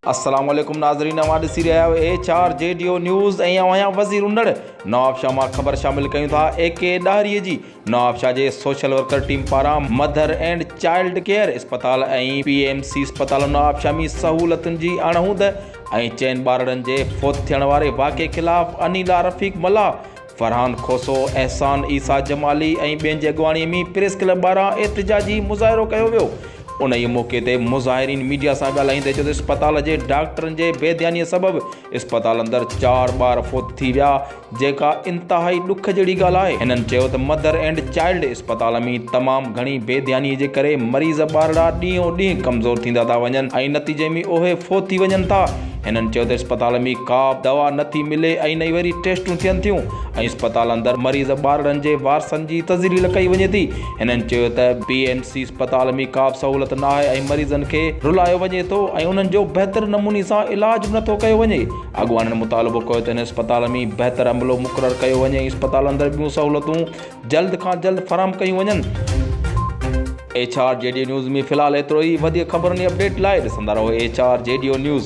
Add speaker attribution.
Speaker 1: अस्सलाम वालेकुम नाज़रीन, अवां ॾिसी रहिया आहियो HRJDO न्यूज़ ऐं आहियां वज़ीर उंडड़। नवाब शाह मां ख़बर शामिल कयूं था AK ॾाहरीअ जी। नवाब शाह जे सोशल वर्कर टीम पारां मदर एंड चाइल्ड केयर अस्पताल ऐं PMC अस्पताल नवाब शाह में सहूलतुनि जी अणहूंद ऐं चइनि ॿारनि जे फोत थियण वारे वाक़े ख़िलाफ़ अनीला रफ़ीक मल्ला, फरहान खोसो, एहसान ईसा जमाली ऐं ॿियनि जी अॻुवाणीअ में प्रेस क्लब पारां एहतिजाजी मुज़ाहिरो कयो वियो। उन ई मौक़े ते मुज़ाहिरीन मीडिया सां ॻाल्हाईंदे चयो त अस्पताल जे डॉक्टरनि जे बेध्यानीअ सबबि अस्पताल अंदरि 4 ॿार फोत थी विया, जेका इंतिहाई ॾुख जहिड़ी ॻाल्हि आहे। हिननि चयो त मदर एंड चाइल्ड अस्पताल में तमामु घणी बेध्यानीअ जे करे मरीज़ ॿारड़ा ॾींहों ॾींहुं कमज़ोर थींदा था वञनि ऐं नतीजे में उहे फोत थी वञनि था। हिननि चयो त अस्पताल में का दवा नथी मिले ऐं नई वरी टेस्टूं थियनि थियूं ऐं अस्पताल अंदरि मरीज़ ॿारनि जे वारसनि जी तज़रील कई वञे थी। हिननि चयो त PMC अस्पताल में का बि सहूलत न आहे ऐं मरीज़नि खे रुलायो वञे थो ऐं उन्हनि जो बहितर नमूने सां इलाज नथो कयो वञे। अॻुवाननि मुतालबो कयो त हिन अस्पताल में बहितर अमलो मुक़ररु कयो वञे ऐं अस्पताल अंदरि ॿियूं सहूलतूं जल्द खां जल्द फराहम कयूं वञनि। HRJDO न्यूज़ में फ़िलहालु एतिरो ई। वधीक ख़बरुनि जी अपडेट लाइ ॾिसंदा रहो HRJDO न्यूज़।